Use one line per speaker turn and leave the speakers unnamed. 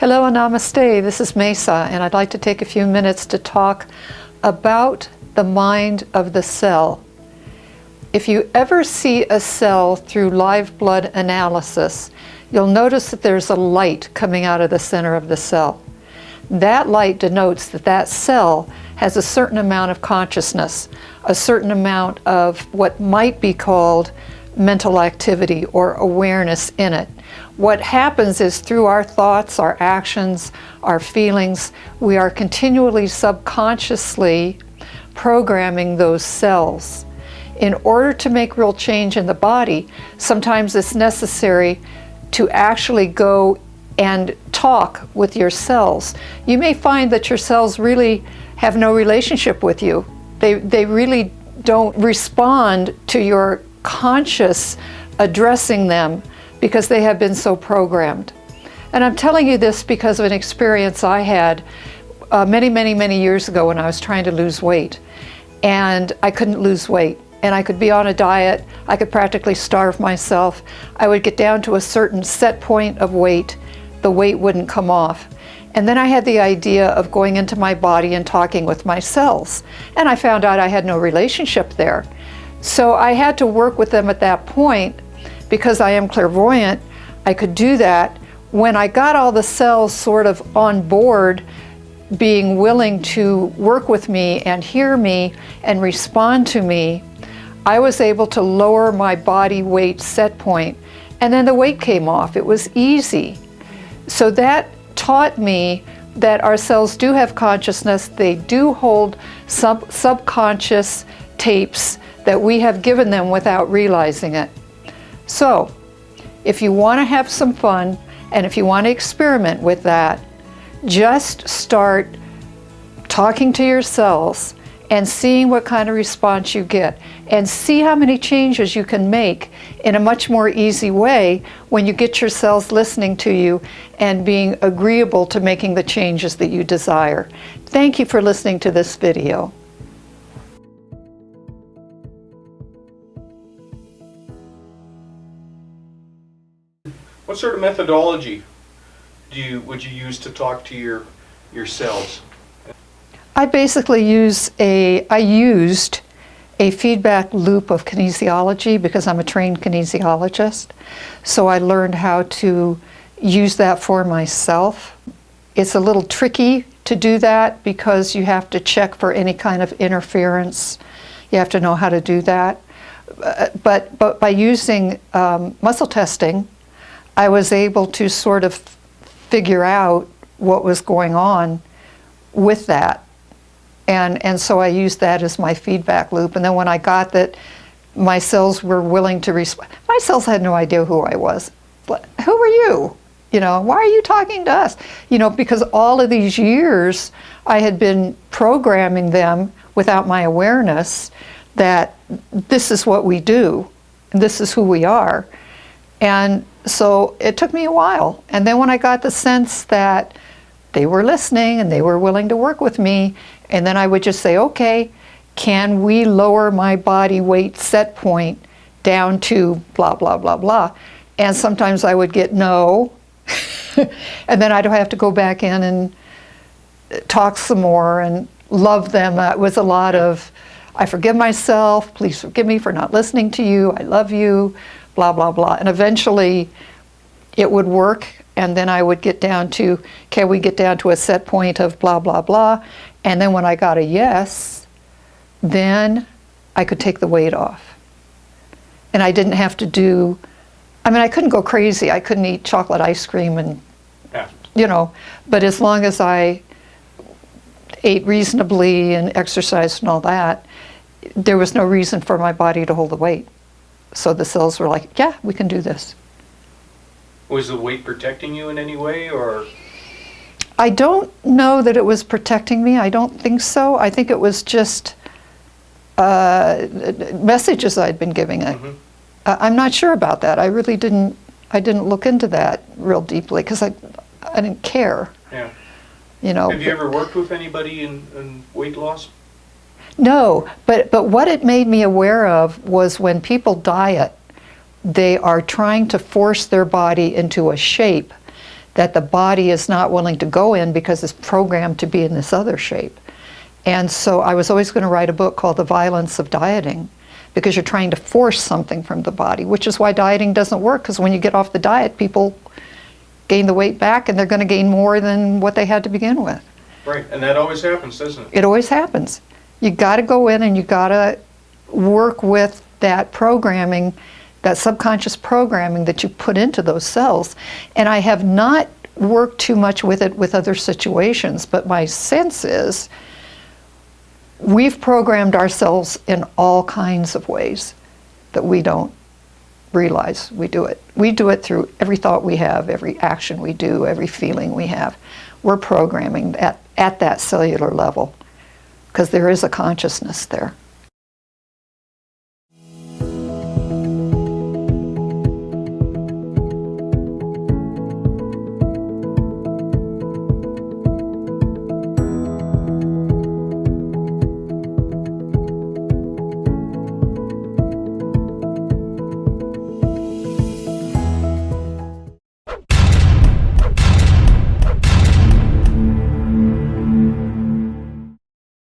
Hello and namaste, this is Mesa, and I'd like to take a few minutes to talk about the mind of the cell. If you ever see a cell through live blood analysis, you'll notice that there's a light coming out of the center of the cell. That light denotes that that cell has a certain amount of consciousness, a certain amount of what might be called mental activity or awareness in it. What happens is through our thoughts, our actions, our feelings, we are continually subconsciously programming those cells. In order to make real change in the body, sometimes it's necessary to actually go and talk with your cells. You may find that your cells really have no relationship with you. They really don't respond to your conscious addressing them because they have been so programmed. And I'm telling you this because of an experience I had many years ago when I was trying to lose weight. And I couldn't lose weight. And I could be on a diet, I could practically starve myself. I would get down to a certain set point of weight, the weight wouldn't come off. And then I had the idea of going into my body and talking with my cells. And I found out I had no relationship there. So I had to work with them at that point. Because I am clairvoyant, I could do that. When I got all the cells sort of on board, being willing to work with me and hear me and respond to me, I was able to lower my body weight set point, and then the weight came off. It was easy. So that taught me that our cells do have consciousness. They do hold subconscious tapes that we have given them without realizing it. So, if you want to have some fun, and if you want to experiment with that, just start talking to your cells and seeing what kind of response you get, and see how many changes you can make in a much more easy way when you get your cells listening to you and being agreeable to making the changes that you desire. Thank you for listening to this video.
What sort of methodology would you use to talk to your cells?
I basically used a feedback loop of kinesiology because I'm a trained kinesiologist. So I learned how to use that for myself. It's a little tricky to do that because you have to check for any kind of interference. You have to know how to do that. But by using muscle testing, I was able to sort of figure out what was going on with that. And so I used that as my feedback loop. And then when I got that my cells were willing to respond, my cells had no idea who I was. Who are you? You know, why are you talking to us? You know, because all of these years I had been programming them without my awareness that this is what we do, and this is who we are. And so it took me a while. And then when I got the sense that they were listening and they were willing to work with me, and then I would just say, okay, can we lower my body weight set point down to blah, blah, blah, blah. And sometimes I would get no. And then I'd have to go back in and talk some more and love them. It was a lot of, I forgive myself, please forgive me for not listening to you, I love you, blah, blah, blah. And eventually it would work, and then I would get down to, can we get down to a set point of blah, blah, blah. And then when I got a yes, then I could take the weight off. And I didn't have to do, I mean, I couldn't go crazy. I couldn't eat chocolate ice cream and, you know, but as long as I ate reasonably and exercised and all that, there was no reason for my body to hold the weight. So the cells were like, yeah, we can do this.
Was the weight protecting you in any way, or?
I don't know that it was protecting me. I don't think so. I think it was just messages I'd been giving it. Mm-hmm. I'm not sure about that. I really didn't look into that real deeply because I didn't care.
Yeah.
You know.
Have you ever worked with anybody in weight loss?
No, but what it made me aware of was when people diet, they are trying to force their body into a shape that the body is not willing to go in because it's programmed to be in this other shape. And so I was always going to write a book called The Violence of Dieting, because you're trying to force something from the body, which is why dieting doesn't work, because when you get off the diet, people gain the weight back and they're going to gain more than what they had to begin with.
Right, and that always happens, doesn't it?
It always happens. You got to go in and you got to work with that programming, that subconscious programming that you put into those cells. And I have not worked too much with it with other situations, but my sense is we've programmed ourselves in all kinds of ways that we don't realize we do it. We do it through every thought we have, every action we do, every feeling we have. We're programming at that cellular level, because there is a consciousness there.